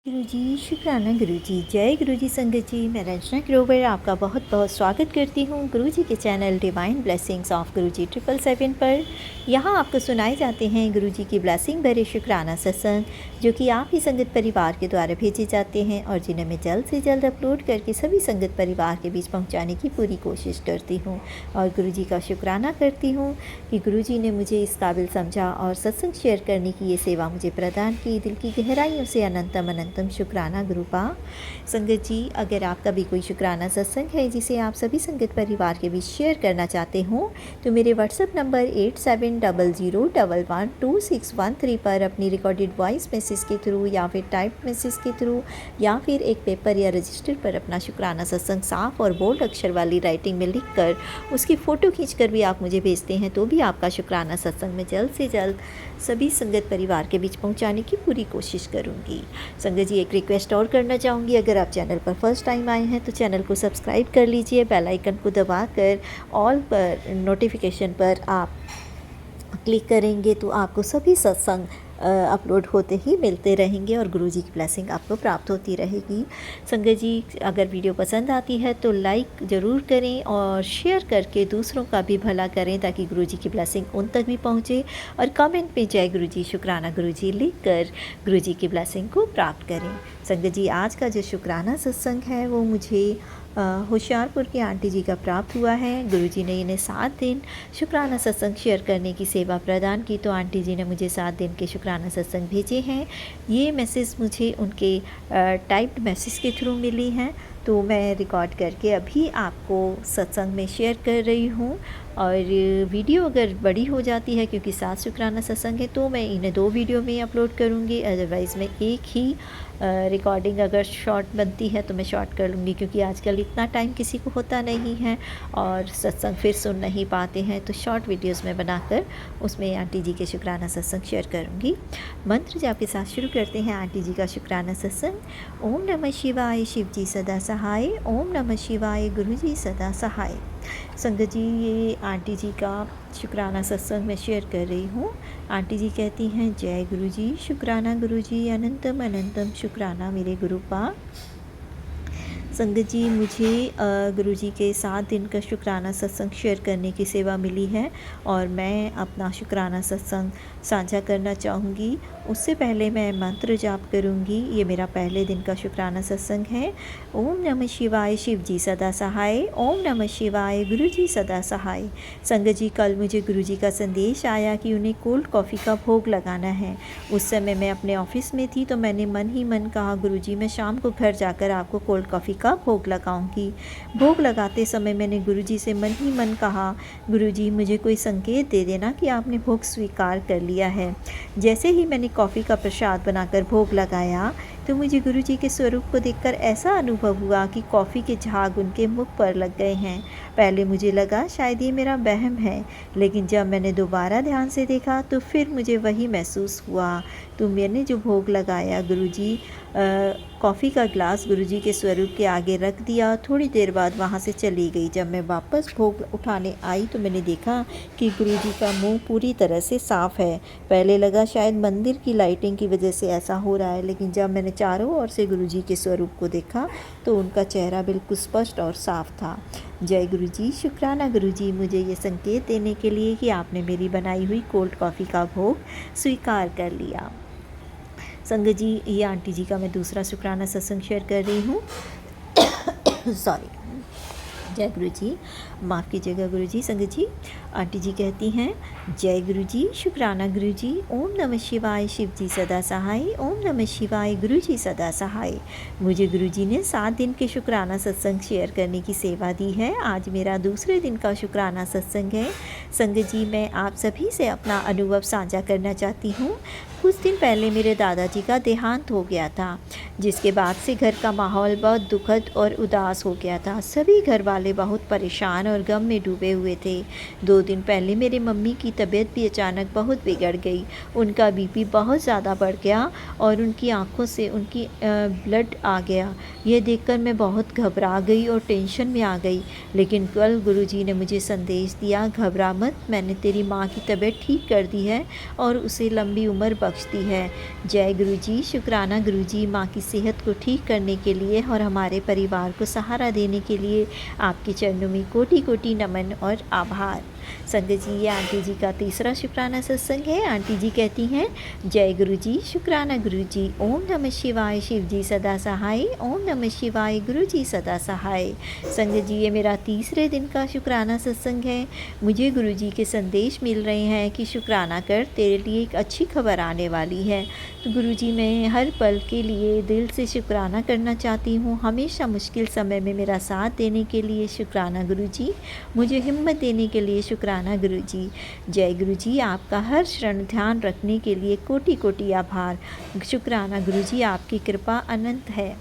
गुरुजी शुक्राना गुरुजी। जय गुरुजी संगत जी। मैं रंजना ग्रोवर आपका बहुत बहुत स्वागत करती हूँ गुरुजी के चैनल डिवाइन ब्लेसिंग्स ऑफ गुरुजी 777 पर। यहाँ आपको सुनाए जाते हैं गुरुजी की ब्लेसिंग भरे शुक्राना सत्संग, जो कि आप ही संगत परिवार के द्वारा भेजे जाते हैं और जिन्हें मैं जल्द से जल्द अपलोड करके सभी संगत परिवार के बीच पहुँचाने की पूरी कोशिश करती हूँ। और गुरुजी का शुक्राना करती हूँ कि गुरुजी ने मुझे इस काबिल समझा और सत्संग शेयर करने की ये सेवा मुझे प्रदान की। दिल की गहराइयों से अनंतम अनंतम शुक्राना गुरुपा। संगत जी, अगर आपका भी कोई शुक्राना सत्संग है जिसे आप सभी संगत परिवार के बीच शेयर करना चाहते हो तो मेरे व्हाट्सएप नंबर 8700112613 पर अपनी रिकॉर्डेड वॉइस मैसेज के थ्रू या फिर टाइप मैसेज के थ्रू या फिर एक पेपर या रजिस्टर पर अपना शुक्राना सत्संग साफ और बोल्ड अक्षर वाली राइटिंग में लिखकर उसकी फ़ोटो खींचकर भी आप मुझे भेजते हैं तो भी आपका शुक्राना सत्संग में जल्द से जल्द सभी संगत परिवार के बीच पहुंचाने की पूरी कोशिश करूंगी। संगत जी, एक रिक्वेस्ट और करना चाहूँगी, अगर आप चैनल पर फर्स्ट टाइम आए हैं तो चैनल को सब्सक्राइब कर लीजिए। बेल आइकन को दबाकर ऑल पर नोटिफिकेशन पर आप क्लिक करेंगे तो आपको सभी सत्संग अपलोड होते ही मिलते रहेंगे और गुरुजी की ब्लेसिंग आपको प्राप्त होती रहेगी। संगत जी, अगर वीडियो पसंद आती है तो लाइक ज़रूर करें और शेयर करके दूसरों का भी भला करें ताकि गुरुजी की ब्लेसिंग उन तक भी पहुंचे। और कमेंट में जय गुरुजी शुक्राना गुरुजी लिखकर गुरुजी की ब्लेसिंग को प्राप्त करें। संगत जी, आज का जो शुक्राना सत्संग है वो मुझे होशियारपुर की आंटी जी का प्राप्त हुआ है। गुरुजी ने इन्हें 7 दिन शुक्राना सत्संग शेयर करने की सेवा प्रदान की, तो आंटी जी ने मुझे 7 दिन के शुक्राना सत्संग भेजे हैं। ये मैसेज मुझे उनके टाइप्ड मैसेज के थ्रू मिली हैं, तो मैं रिकॉर्ड करके अभी आपको सत्संग में शेयर कर रही हूँ। और वीडियो अगर बड़ी हो जाती है क्योंकि 7 शुक्राना सत्संग है तो मैं इन्हें 2 वीडियो में अपलोड करूँगी, अदरवाइज़ मैं एक ही रिकॉर्डिंग अगर शॉर्ट बनती है तो मैं शॉर्ट कर लूँगी, क्योंकि आजकल इतना टाइम किसी को होता नहीं है और सत्संग फिर सुन नहीं पाते हैं, तो शॉर्ट वीडियोस में बनाकर उसमें आंटी जी के शुक्राना सत्संग शेयर करूँगी। मंत्र जाप के साथ शुरू करते हैं आंटी जी का शुक्राना सत्संग। ओम नमः शिवाय, शिव जी सदा सहाय। ओम नमः शिवाय, गुरु जी सदा सहाय। संगत जी, ये आंटी जी का शुक्राना सत्संग मैं शेयर कर रही हूँ। आंटी जी कहती हैं, जय गुरु जी शुक्राना गुरु जी, अनंतम अनंतम शुक्राना मेरे गुरुपा। संगत जी, मुझे गुरुजी के 7 दिन का शुक्राना सत्संग शेयर करने की सेवा मिली है और मैं अपना शुक्राना सत्संग साझा करना चाहूँगी। उससे पहले मैं मंत्र जाप करूँगी। ये मेरा पहले दिन का शुक्राना सत्संग है। ओम नमः शिवाय, शिव जी सदा सहाय। ओम नमः शिवाय, गुरु जी सदा सहाय। संगत जी, कल मुझे गुरुजी का संदेश आया कि उन्हें कोल्ड कॉफ़ी का भोग लगाना है। उस समय मैं अपने ऑफिस में थी तो मैंने मन ही मन कहा, गुरुजी मैं शाम को घर जाकर आपको कोल्ड कॉफ़ी का भोग लगाऊंगी। भोग लगाते समय मैंने गुरुजी से मन ही मन कहा, गुरुजी मुझे कोई संकेत दे देना कि आपने भोग स्वीकार कर लिया है। जैसे ही मैंने कॉफ़ी का प्रसाद बनाकर भोग लगाया तो मुझे गुरुजी के स्वरूप को देखकर ऐसा अनुभव हुआ कि कॉफ़ी के झाग उनके मुख पर लग गए हैं। पहले मुझे लगा शायद ये मेरा वहम है, लेकिन जब मैंने दोबारा ध्यान से देखा तो फिर मुझे वही महसूस हुआ। तो मैंने जो भोग लगाया गुरुजी, कॉफ़ी का ग्लास गुरुजी के स्वरूप के आगे रख दिया। थोड़ी देर बाद वहाँ से चली गई। जब मैं वापस भोग उठाने आई तो मैंने देखा कि गुरुजी का मुंह पूरी तरह से साफ़ है। पहले लगा शायद मंदिर की लाइटिंग की वजह से ऐसा हो रहा है, लेकिन जब मैंने चारों ओर से गुरुजी के स्वरूप को देखा तो उनका चेहरा बिल्कुल स्पष्ट और साफ था। जय गुरुजी शुक्राना गुरुजी, मुझे ये संकेत देने के लिए कि आपने मेरी बनाई हुई कोल्ड कॉफ़ी का भोग स्वीकार कर लिया। संगत जी, ये आंटी जी का मैं दूसरा शुक्राना सत्संग शेयर कर रही हूँ। सॉरी, जय गुरु जी, माफ़ कीजिएगा गुरु जी। संगत जी, आंटी जी कहती हैं, जय गुरु जी शुक्राना गुरु जी। ओम नमः शिवाय, शिव जी सदा सहाय। ओम नमः शिवाय, गुरु जी सदा सहाय। मुझे गुरु जी ने 7 दिन के शुक्राना सत्संग शेयर करने की सेवा दी है। आज मेरा दूसरे दिन का शुक्राना सत्संग है। संगत जी, मैं आप सभी से अपना अनुभव साझा करना चाहती हूँ। कुछ दिन पहले मेरे दादाजी का देहांत हो गया था, जिसके बाद से घर का माहौल बहुत दुखद और उदास हो गया था। सभी घर वाले बहुत परेशान और गम में डूबे हुए थे। 2 दिन पहले मेरी मम्मी की तबीयत भी अचानक बहुत बिगड़ गई। उनका बीपी बहुत ज़्यादा बढ़ गया और उनकी आंखों से उनकी ब्लड आ गया। ये देखकर मैं बहुत घबरा गई और टेंशन में आ गई। लेकिन कल गुरुजी ने मुझे संदेश दिया, घबरा मत, मैंने तेरी माँ की तबीयत ठीक कर दी है और उसे लंबी उम्र बख्शती है। जय गुरु जी, शुक्राना गुरु जी, माँ की सेहत को ठीक करने के लिए और हमारे परिवार को सहारा देने के लिए आपके चरणों में कोटि कोटि नमन और आभार। संगत जी, ये आंटी जी का तीसरा शुक्राना सत्संग है। आंटी जी कहती हैं, जय गुरु जी, शुक्राना गुरु जी, ओम नमः शिवाय, शिव जी सदा सहाय, ओम नमः शिवाय, गुरु जी सदा सहाय। संगत जी, ये मेरा तीसरे दिन का शुक्राना सत्संग है। मुझे गुरु जी के संदेश मिल रहे हैं कि शुक्राना कर, तेरे लिए एक अच्छी खबर आने वाली है। तो गुरु जी, मैं हर पल के लिए दिल से शुक्राना करना चाहती हूँ। हमेशा मुश्किल समय में मेरा साथ देने के लिए शुक्राना गुरु जी, मुझे हिम्मत देने के लिए शुक्राना गुरु जी। जय गुरु जी, आपका हर क्षण ध्यान रखने के लिए कोटि कोटि आभार। शुक्राना गुरु जी, आपकी कृपा अनंत है।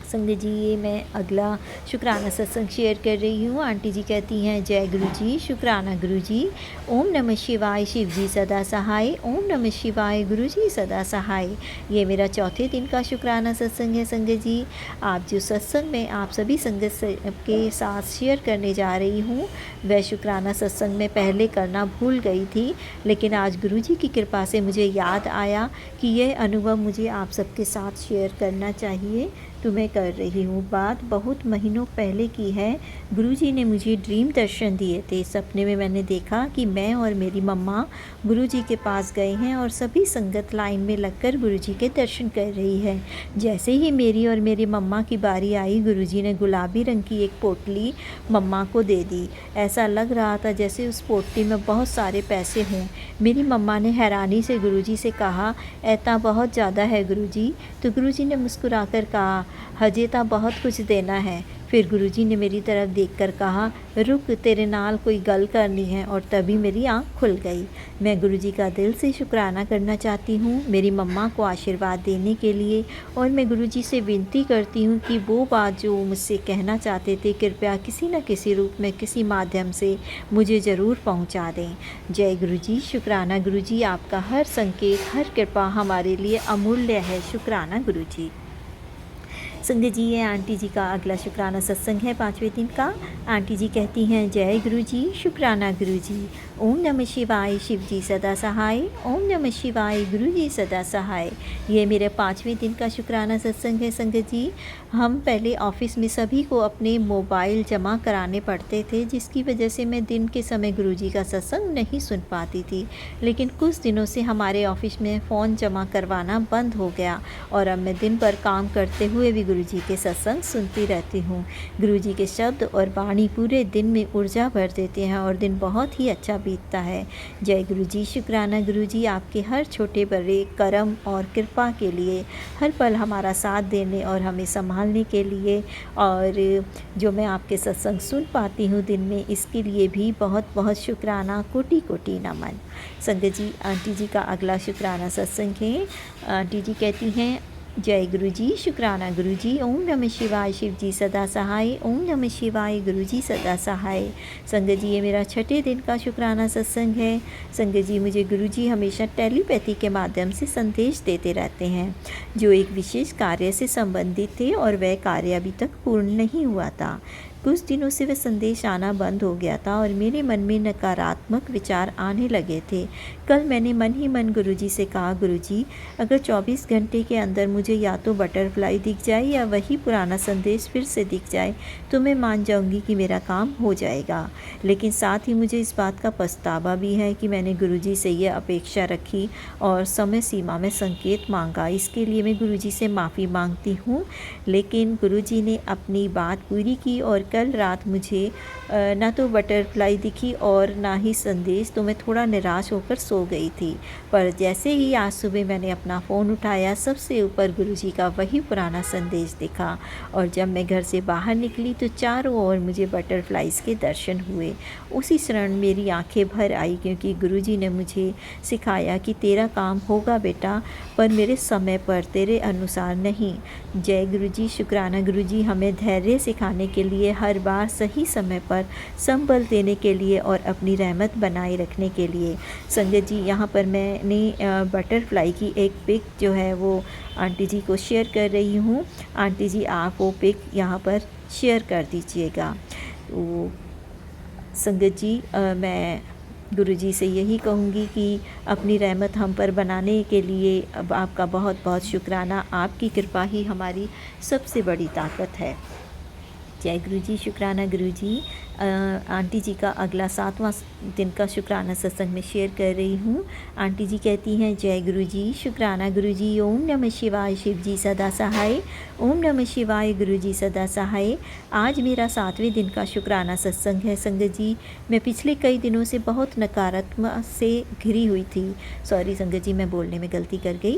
संगत जी, ये मैं अगला शुक्राना सत्संग शेयर कर रही हूँ। आंटी जी कहती हैं, जय गुरु जी, शुक्राना गुरु जी, ओम नमः शिवाय, शिव जी सदा सहाय, ओम नमः शिवाय, गुरु जी सदा सहाय। ये मेरा चौथे दिन का शुक्राना सत्संग है। संगत जी, आप जो सत्संग में आप सभी संगत के साथ शेयर करने जा रही हूँ, वह शुक्राना सत्संग में पहले करना भूल गई थी, लेकिन आज गुरु जी की कृपा से मुझे याद आया कि यह अनुभव मुझे आप सबके साथ शेयर करना चाहिए, तो मैं कर रही हूँ। बात बहुत महीनों पहले की है। गुरुजी ने मुझे ड्रीम दर्शन दिए थे। सपने में मैंने देखा कि मैं और मेरी मम्मा गुरुजी के पास गए हैं और सभी संगत लाइन में लगकर गुरुजी के दर्शन कर रही है। जैसे ही मेरी और मेरी मम्मा की बारी आई, गुरुजी ने गुलाबी रंग की एक पोटली मम्मा को दे दी। ऐसा लग रहा था जैसे उस पोटली में बहुत सारे पैसे हों। मेरी मम्मा ने हैरानी से गुरुजी से कहा, ऐता बहुत ज़्यादा है गुरुजी। तो गुरुजी ने मुस्कुराकर कहा, हजे तो बहुत कुछ देना है। फिर गुरुजी ने मेरी तरफ देखकर कहा, रुक, तेरे नाल कोई गल करनी है। और तभी मेरी आंख खुल गई। मैं गुरुजी का दिल से शुक्राना करना चाहती हूँ मेरी मम्मा को आशीर्वाद देने के लिए, और मैं गुरुजी से विनती करती हूँ कि वो बात जो मुझसे कहना चाहते थे, कृपया किसी न किसी रूप में, किसी माध्यम से मुझे ज़रूर पहुँचा दें। जय गुरुजी, शुक्राना गुरुजी, आपका हर संकेत, हर कृपा हमारे लिए अमूल्य है। शुक्राना गुरुजी। संगत जी, ये आंटी जी का अगला शुक्राना सत्संग है, 5वें दिन का। आंटी जी कहती हैं, जय गुरु जी, शुक्राना गुरु जी, ओम नमः शिवाय, शिव जी सदा सहाय, ओम नमः शिवाय, गुरु जी सदा सहाय। ये मेरे 5वें दिन का शुक्राना सत्संग है। संगत जी, हम पहले ऑफिस में सभी को अपने मोबाइल जमा कराने पड़ते थे, जिसकी वजह से मैं दिन के समय गुरु जी का सत्संग नहीं सुन पाती थी। लेकिन कुछ दिनों से हमारे ऑफिस में फ़ोन जमा करवाना बंद हो गया और अब मैं दिन भर काम करते हुए भी गुरु जी के सत्संग सुनती रहती हूँ। गुरु जी के शब्द और वाणी पूरे दिन में ऊर्जा भर देते हैं और दिन बहुत ही अच्छा बीतता है। जय गुरु जी, शुक्राना गुरु जी, आपके हर छोटे बड़े कर्म और कृपा के लिए, हर पल हमारा साथ देने और हमें संभालने के लिए, और जो मैं आपके सत्संग सुन पाती हूँ दिन में, इसके लिए भी बहुत बहुत शुक्राना, कोटि कोटि नमन। संगत जी, आंटी जी का अगला शुक्राना सत्संग है। आंटी जी कहती हैं, जय गुरु जी, शुक्राना गुरु जी, ओम नमः शिवाय, शिव जी सदा सहाय, ओम नमः शिवाय, गुरु जी सदा सहाय। संगत जी, ये मेरा छठे दिन का शुक्राना सत्संग है। संगत जी, मुझे गुरु जी हमेशा टेलीपैथी के माध्यम से संदेश देते रहते हैं, जो एक विशेष कार्य से संबंधित थे और वह कार्य अभी तक पूर्ण नहीं हुआ था। कुछ दिनों से वह संदेश आना बंद हो गया था और मेरे मन में नकारात्मक विचार आने लगे थे। कल मैंने मन ही मन गुरुजी से कहा, गुरुजी, अगर 24 घंटे के अंदर मुझे या तो बटरफ्लाई दिख जाए या वही पुराना संदेश फिर से दिख जाए तो मैं मान जाऊंगी कि मेरा काम हो जाएगा। लेकिन साथ ही मुझे इस बात का पछतावा भी है कि मैंने गुरुजी से यह अपेक्षा रखी और समय सीमा में संकेत मांगा। इसके लिए मैं गुरुजी से माफ़ी मांगती हूँ। लेकिन गुरुजी ने अपनी बात पूरी की और कल रात मुझे ना तो बटरफ्लाई दिखी और ना ही संदेश, तो मैं थोड़ा निराश होकर सो गई थी। पर जैसे ही आज सुबह मैंने अपना फ़ोन उठाया, सबसे ऊपर गुरुजी का वही पुराना संदेश दिखा और जब मैं घर से बाहर निकली तो चारों ओर मुझे बटरफ्लाइज़ के दर्शन हुए। उसी क्षण मेरी आंखें भर आई, क्योंकि गुरुजी ने मुझे सिखाया कि तेरा काम होगा बेटा, पर मेरे समय पर, तेरे अनुसार नहीं। जय गुरुजी, शुक्राना गुरुजी, हमें धैर्य सिखाने के लिए, हर बार सही समय पर संबल देने के लिए और अपनी रहमत बनाए रखने के लिए। संगत जी, यहाँ पर मैंने बटरफ्लाई की एक पिक जो है वो आंटी जी को शेयर कर रही हूँ। आंटी जी, आप वो पिक यहाँ पर शेयर कर दीजिएगा। तो संगत जी, मैं गुरुजी से यही कहूँगी कि अपनी रहमत हम पर बनाने के लिए अब आपका बहुत बहुत शुक्राना। आपकी कृपा ही हमारी सबसे बड़ी ताकत है। जय गुरुजी, शुक्राना गुरुजी। आंटी जी का अगला 7वां दिन का शुक्राना सत्संग में शेयर कर रही हूँ। आंटी जी कहती हैं, जय गुरुजी, शुक्राना गुरुजी। ओम नमः शिवाय, शिव जी सदा सहाय। ओम नमः शिवाय, गुरुजी सदा सहाय। आज मेरा 7वें दिन का शुक्राना सत्संग है संगत जी। मैं पिछले कई दिनों से बहुत नकारात्मक से घिरी हुई थी। सॉरी संगत जी, मैं बोलने में गलती कर गई।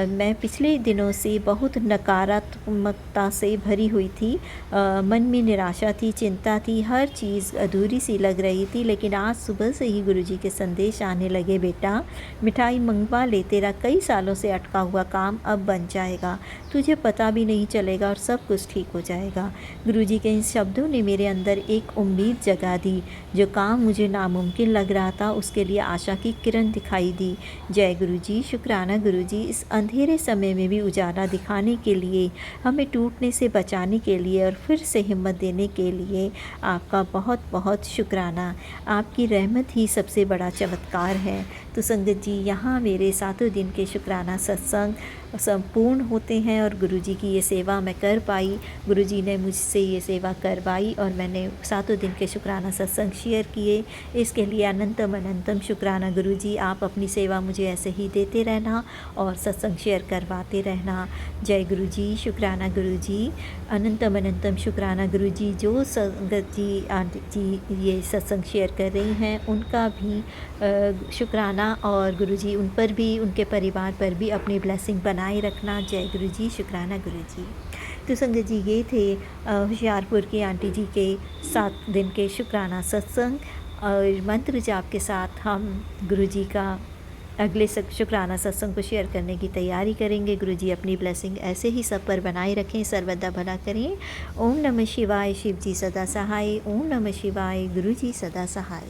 मैं पिछले दिनों से बहुत नकारात्मकता से भरी हुई थी। मन में निराशा थी, चिंता थी, हर चीज़ अधूरी सी लग रही थी। लेकिन आज सुबह से ही गुरुजी के संदेश आने लगे, बेटा मिठाई मंगवा ले, तेरा कई सालों से अटका हुआ काम अब बन जाएगा, तुझे पता भी नहीं चलेगा और सब कुछ ठीक हो जाएगा। गुरुजी के इन शब्दों ने मेरे अंदर एक उम्मीद जगा दी। जो काम मुझे नामुमकिन लग रहा था उसके लिए आशा की किरण दिखाई दी। जय गुरुजी, शुक्राना गुरुजी। इस अंधेरे समय में भी उजाला दिखाने के लिए, हमें टूटने से बचाने के लिए और फिर से हिम्मत देने के लिए आपका बहुत बहुत शुक्राना। आपकी रहमत ही सबसे बड़ा चमत्कार है। तो संगत जी, यहाँ मेरे 7वें दिन के शुक्राना सत्संग संपूर्ण होते हैं और गुरुजी की ये सेवा मैं कर पाई। गुरुजी ने मुझसे ये सेवा करवाई और मैंने 7वें दिन के शुक्राना सत्संग शेयर किए। इसके लिए अनंतम अनंतम शुक्राना गुरुजी। आप अपनी सेवा मुझे ऐसे ही देते रहना और सत्संग शेयर करवाते रहना। जय गुरुजी, शुक्राना गुरुजी। अनंतम अनंतम शुक्राना गुरुजी। जो संगत जी आंटी जी ये सत्संग शेयर कर रही हैं उनका भी शुक्राना, और गुरुजी उन पर भी, उनके परिवार पर भी अपनी ब्लेसिंग बनाए रखना। जय गुरुजी, शुक्राना गुरुजी। तो संगत जी, ये थे होशियारपुर की आंटी जी के 7 दिन के शुक्राना सत्संग और मंत्र जाप के साथ हम गुरुजी का अगले शुक्राना सत्संग को शेयर करने की तैयारी करेंगे। गुरुजी अपनी ब्लेसिंग ऐसे ही सब पर बनाए रखें, सर्वदा भला करें। ओम नमः शिवाय, शिव जी सदा सहाय। ओम नमः शिवाय, गुरुजी सदा सहाय।